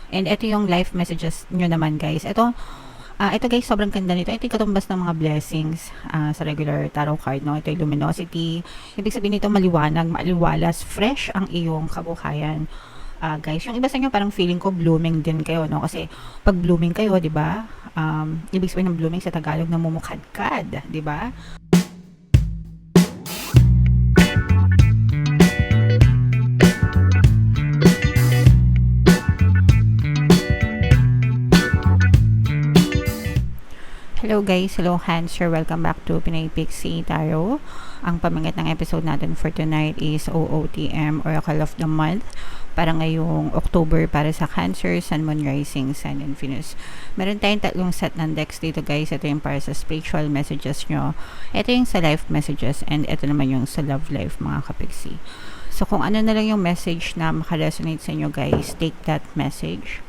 And ito yung life messages nyo naman guys. Ito guys, sobrang ganda nito. Ito yung katumbas ng mga blessings sa regular tarot card, no? Ito yung luminosity. Ibig sabihin nito maliwanag, maliwalas, fresh ang iyong kabuhayan. Guys, yung iba sa inyo parang feeling ko blooming din kayo, no? Kasi pag blooming kayo, di ba? Ibig sabihin ng blooming sa Tagalog, namumukadkad, di ba? Hello guys, hello Cancer, welcome back to Pinay Pixie Tarot. Ang pamingit ng episode natin for tonight is OOTM, Oracle of the Month, para ngayong October para sa Cancer, Sun, Moon, Rising, Sun, and Venus. Meron tayong tatlong set ng decks dito guys. Ito yung para sa spiritual messages nyo, ito yung sa life messages, and ito naman yung sa love life mga kapixie. So kung ano na lang yung message na makaresonate sa inyo guys, take that message.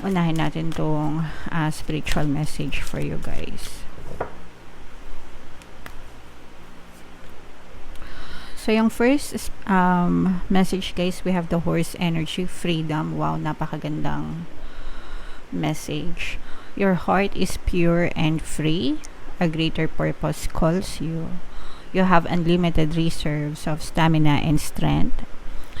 Unahin natin tong spiritual message for you guys. So yung first message guys, we have the horse energy, freedom. Wow, napakagandang message. Your heart is pure and free. A greater purpose calls you. You have unlimited reserves of stamina and strength.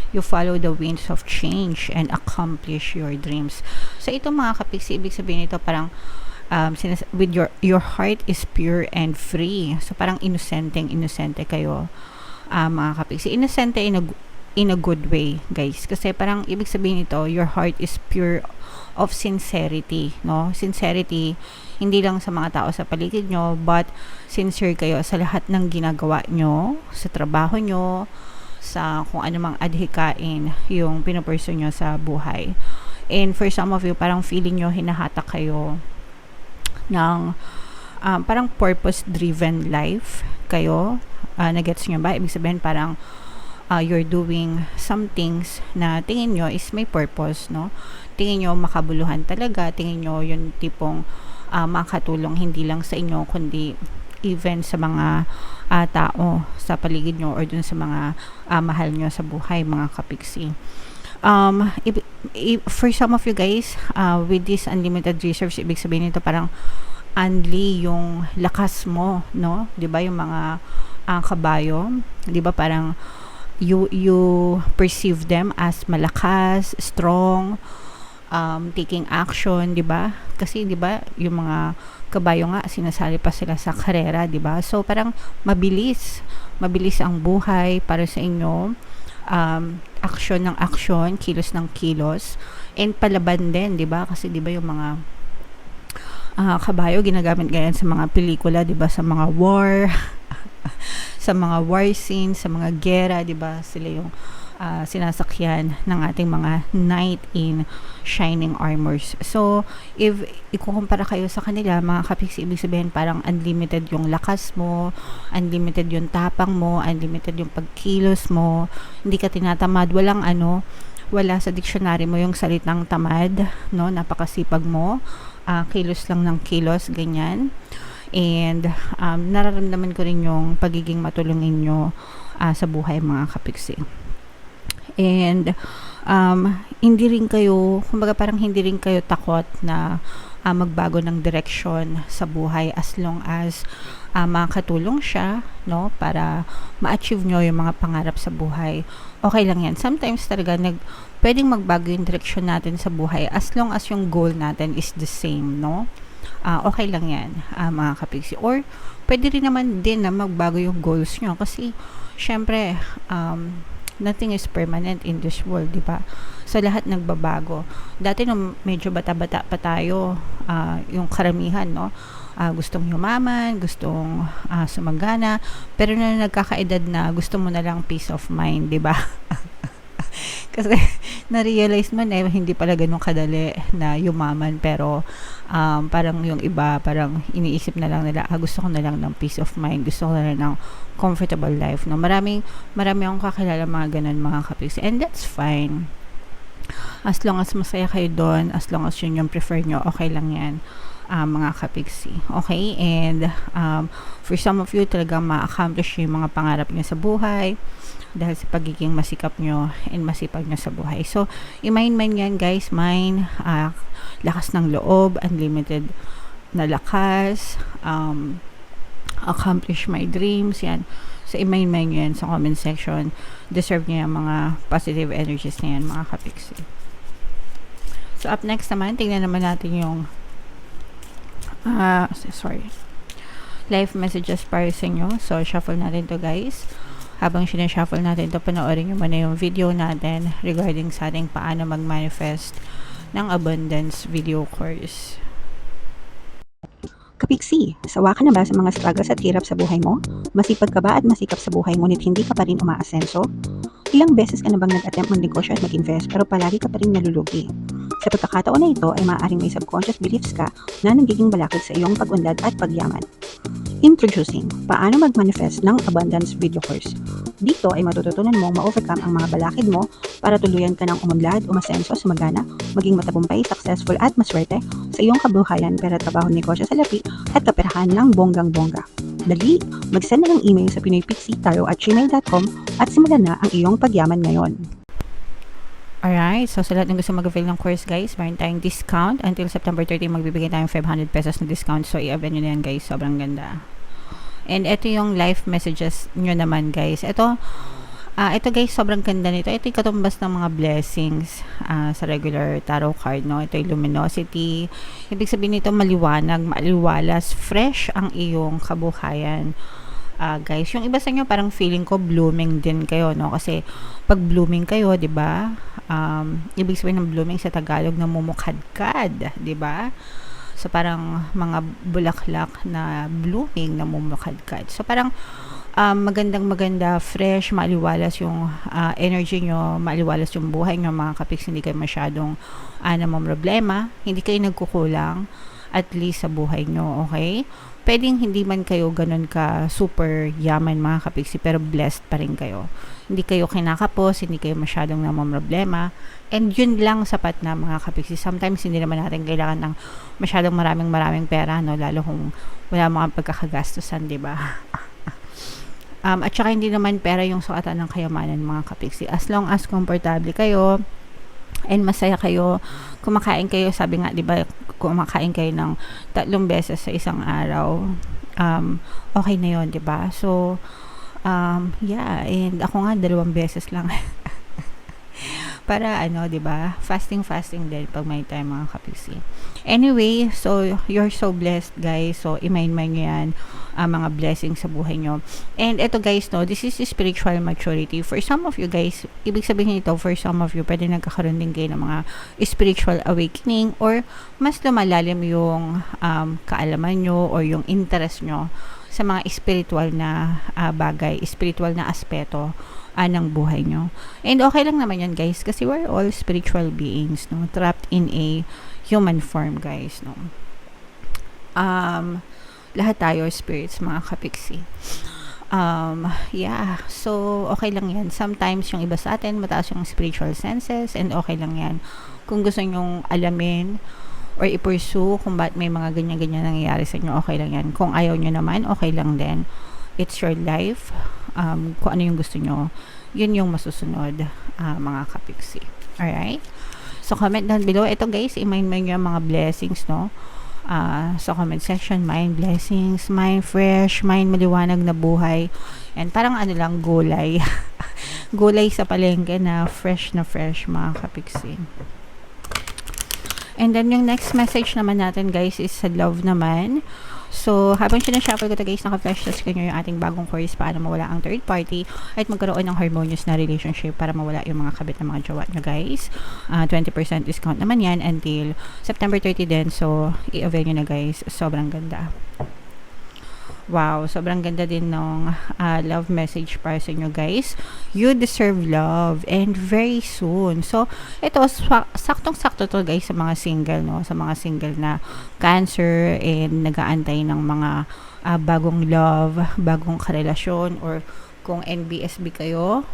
You follow the winds of change and accomplish your dreams. So ito mga kapiksi, ibig sabihin nito parang with your heart is pure and free. So parang inosente kayo mga kapiksi. Inosente in a good way guys. Kasi parang ibig sabihin nito, your heart is pure of sincerity, no? Sincerity hindi lang sa mga tao sa paligid nyo, but sincere kayo sa lahat ng ginagawa nyo, sa trabaho nyo, sa kung ano mang adhikain yung pinupursue nyo sa buhay. And for some of you, parang feeling nyo hinahatak kayo ng parang purpose-driven life kayo. Nagets nyo ba? Ibig sabihin parang you're doing some things na tingin nyo is may purpose, no? Tingin nyo makabuluhan talaga. Tingin nyo yung tipong makatulong hindi lang sa inyo, kundi even sa mga tao sa paligid nyo or dun sa mga mahal nyo sa buhay mga kapiksi. For some of you guys, with this unlimited reserves, ibig sabihin nito parang unli yung lakas mo, no? 'Di ba yung mga kabayo, 'di ba parang you perceive them as malakas, strong, taking action, 'di ba? Kasi 'di ba yung mga kabayo nga sinasali pa sila sa karera, 'di ba? So parang mabilis ang buhay para sa inyo. Action ng action, kilos ng kilos, and palaban din, 'di ba? Kasi 'di ba yung mga kabayo ginagamit ganyan sa mga pelikula, 'di ba? Sa mga war sa mga war scenes, sa mga gera, 'di ba? Sila yung sinasakyan ng ating mga knight in shining armors. So, if ikukumpara kayo sa kanila, mga kapiksi, ibig sabihin parang unlimited yung lakas mo, unlimited yung tapang mo, unlimited yung pagkilos mo, hindi ka tinatamad, wala sa dictionary mo yung salitang tamad, no? Napakasipag mo, kilos lang ng kilos, ganyan. And nararamdaman ko rin yung pagiging matulungin nyo sa buhay mga kapiksi. And hindi rin kayo, kumbaga parang hindi rin kayo takot na magbago ng direksyon sa buhay as long as makakatulong siya, no, para ma-achieve nyo yung mga pangarap sa buhay. Okay lang yan. Sometimes talaga pwedeng magbago yung direksyon natin sa buhay as long as yung goal natin is the same, no? Okay lang yan mga kapiksi. Or pwede rin naman din na magbago yung goals nyo kasi syempre nothing is permanent in this world, di ba? Sa lahat nagbabago. Dati nung medyo bata-bata pa tayo, yung karamihan, no? Gustong yumaman, gustong sumagana, pero na nagkakaedad na gusto mo na lang peace of mind, di ba? Kasi na-realize mo na hindi pala ganun kadali na yumaman, pero parang yung iba parang iniisip na lang nila, gusto ko na lang ng peace of mind, gusto ko na lang ng comfortable life, no? Marami akong kakilala mga ganun mga kapiksi, and that's fine. As long as masaya kayo doon, as long as yun yung prefer nyo, okay lang yan. mga kapiksi. Okay? And for some of you, talagang ma-accomplish yung mga pangarap nyo sa buhay dahil sa pagiging masikap nyo and masipag nyo sa buhay. So, i-mind yan guys. Mind, lakas ng loob, unlimited na lakas, accomplish my dreams, yan. So, i-mind yan sa comment section. Deserve nyo yung mga positive energies na yan, mga kapiksi. So, up next naman, tingnan naman natin yung life messages para sa inyo. So, shuffle natin to guys. Habang sinashuffle natin to, panoorin nyo muna yung video natin regarding sa ating paano mag-manifest ng abundance video course. Kapiksi, sawa ka na ba sa mga struggles at hirap sa buhay mo? Masipag ka ba at masikap sa buhay ngunit hindi ka pa rin umaasenso? Ilang beses ka na bang nag-attempt mag-negosyo at mag-invest pero palagi ka pa rin nalulugi? Sa pagkakataon na ito ay maaaring may subconscious beliefs ka na nagiging balakid sa iyong pag-unlad at pagyaman. Introducing, paano mag-manifest ng abundance video course. Dito ay matututunan mong ma-overcome ang mga balakid mo para tuluyan ka ng umunlad, umasenso, sumagana, maging matagumpay, successful at maswerte sa iyong kabuhayan, pera, trabaho, negosyo, salapi at kaperahan ng bonggang-bongga. Dali, mag-send na ng email sa pinoypixie@gmail.com at simulan na ang iyong pagyaman ngayon. Alright, so sa lahat ng gusto mag-avail ng course guys, meron tayong discount. Until September 30, magbibigay tayong 500 pesos na discount. So, i-avail nyo na yan guys. Sobrang ganda. And ito yung life messages nyo naman guys. Ito guys, sobrang ganda nito. Ito yung katumbas ng mga blessings sa regular tarot card, no? Ito yung luminosity. Ibig sabihin nito, maliwanag, maliwalas, fresh ang iyong kabuhayan. Guys, yung iba sa inyo parang feeling ko blooming din kayo, no? Kasi pag blooming kayo, 'di ba? Ibig sabihin ng blooming sa Tagalog na mumukhadkad, 'di ba? So parang mga bulaklak na blooming na mumukhadkad. So parang maganda, fresh, maliwalas yung energy nyo, maliwalas yung buhay nyo, mga kapiks. Hindi kayo masyadong namang problema, hindi kayo nagkukulang at least sa buhay nyo, okay? Pwedeng hindi man kayo ganun ka super yaman mga kapiksi, pero blessed pa rin kayo. Hindi kayo kinakapos, hindi kayo masyadong namang problema. And yun lang sapat na mga kapiksi. Sometimes hindi naman natin kailangan ng masyadong maraming pera, no? Lalo kung wala mga pagkakagastusan, di ba? At saka hindi naman pera yung sukatan ng kayamanan mga kapiksi. As long as komportable kayo, and masaya kayo, kumakain kayo, sabi nga, di ba, kumakain kayo ng 3 beses sa isang araw, okay na yun, di ba? So, yeah, and ako nga 2 beses lang. Para di ba? Fasting din pag may time mga kapiksi. Anyway, so you're so blessed guys. So i-mind nyo yan, mga blessings sa buhay nyo. And eto guys, no, this is spiritual maturity. For some of you guys, ibig sabihin ito, for some of you, pwede nagkakaroon din kayo ng mga spiritual awakening or mas lumalalim yung kaalaman nyo or yung interest nyo sa mga spiritual na bagay, spiritual na aspeto ng buhay nyo. And okay lang naman yan guys, kasi we're all spiritual beings, no, trapped in a human form guys, no. Lahat tayo spirits mga kapiksi. Yeah, so okay lang yan. Sometimes yung iba sa atin mataas yung spiritual senses, and okay lang yan kung gusto nyong alamin or i-pursue kung ba't may mga ganyan-ganyan nangyayari sa inyo. Okay lang yan. Kung ayaw nyo naman, okay lang din. It's your life. Kung ano yung gusto nyo, yun yung masusunod, mga kapiksi. Alright? So, comment down below. Ito guys, i-mind nyo yung mga blessings, no? Sa comment section, mind blessings, mind fresh, mind maliwanag na buhay. And parang lang, gulay. Gulay sa palengke na fresh, mga kapiksi. And then, yung next message naman natin, guys, is sa love naman. So, habang sinashuffle ko ito, guys, naka-flash sa screen yung ating bagong course paano mawala ang third party at magkaroon ng harmonious na relationship para mawala yung mga kabit na mga jowa nyo, guys. 20% discount naman yan until September 30 din. So, i-avail nyo na, guys. Sobrang ganda. Wow, sobrang ganda din ng love message para sa inyo guys. You deserve love and very soon. So, ito, saktong-sakto to guys sa mga single, no? Sa mga single na Cancer and nag-aantay ng mga bagong love, bagong karelasyon, or kung NBSB kayo,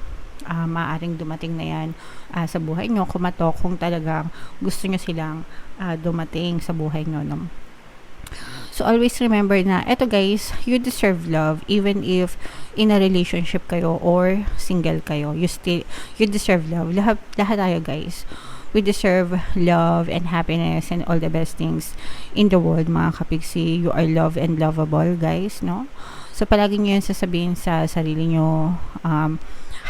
maaaring dumating na yan sa buhay nyo. Kumatok kung talagang gusto nyo silang dumating sa buhay nyo, no? So, always remember na, eto guys, you deserve love even if in a relationship kayo or single kayo. You deserve love. Lahat tayo guys. We deserve love and happiness and all the best things in the world, mga kapigsi. You are loved and lovable, guys, no? So, palagi nyo yan sasabihin sa sarili nyo.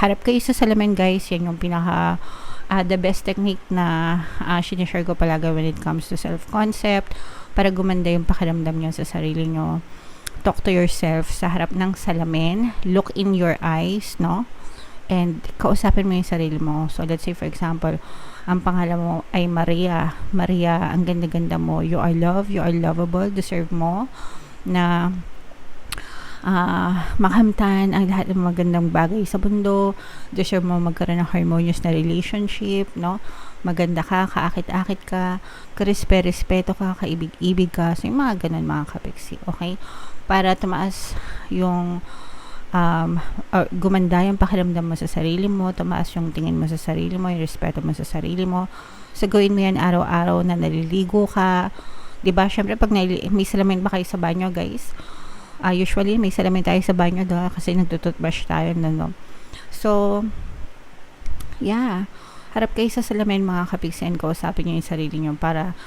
Harap kayo sa salamin, guys. Yan yung the best technique na sinishare ko palagi when it comes to self-concept para gumanda yung pakiramdam nyo sa sarili nyo. Talk to yourself sa harap ng salamin. Look in your eyes, no? And kausapin mo yung sarili mo. So, let's say, for example, ang pangalan mo ay Maria. Maria, ang ganda-ganda mo. You are loved, you are lovable, deserve mo na makamtan ang lahat ng magandang bagay sa mundo. Deserve mo magkaroon ng harmonious na relationship, no? Maganda ka, kaakit-akit ka, karespeto ka, kaibig-ibig ka. So, yung mga ganun, mga kapiksi, okay? Para tumaas yung gumanda yung pakiramdam mo sa sarili mo, tumaas yung tingin mo sa sarili mo, yung respeto mo sa sarili mo. So, gawin mo yan araw-araw na naliligo ka. Diba? Syempre, pag may salamin ba kayo sa banyo, guys? Usually, may salamin tayo sa banyo kasi nagtututbrush tayo. No? So, yeah. Harap kayo sa salamin, mga kapigsi, and kausapin nyo yung sarili nyo para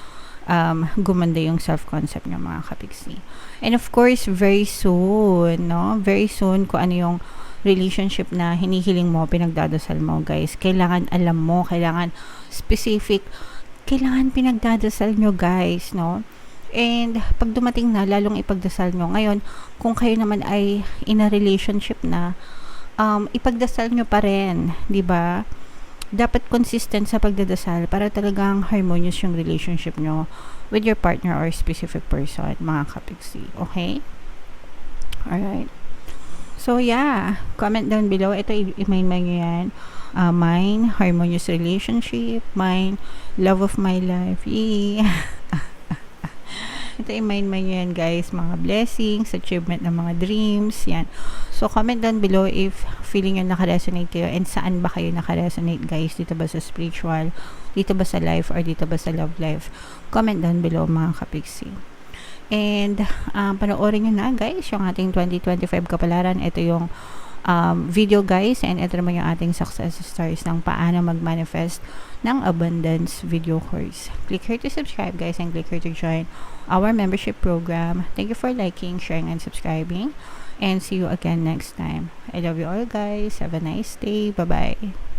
gumanda yung self-concept nyo, mga kapigsi. And of course, very soon, no? Very soon, kung ano yung relationship na hinihiling mo, pinagdadasal mo, guys. Kailangan alam mo, kailangan specific, kailangan pinagdadasal nyo, guys, no? And pag dumating na, lalong ipagdasal nyo. Ngayon, kung kayo naman ay in a relationship na, ipagdasal nyo pa rin, di ba? Dapat consistent sa pagdadasal para talagang harmonious yung relationship nyo with your partner or specific person, mga kapigsi. Okay? Alright. So, yeah. Comment down below. Ito, i-main nyo yan. Mine, harmonious relationship. Mine, love of my life. Yeah. Ito, i-main nyo yan, guys. Mga blessings, achievement ng mga dreams. Yan. So, comment down below if feeling nyo nakaresonate kayo and saan ba kayo nakaresonate, guys. Dito ba sa spiritual? Dito ba sa life? Or dito ba sa love life? Comment down below, mga kapigsi. And, panoorin nyo na, guys, yung ating 2025 kapalaran. Ito yung video, guys. And ito naman yung ating success stories ng paano mag-manifest ng abundance video course. Click here to subscribe, guys, and click here to join our membership program. Thank you for liking, sharing, and subscribing. And see you again next time. I love you all, guys. Have a nice day. Bye-bye.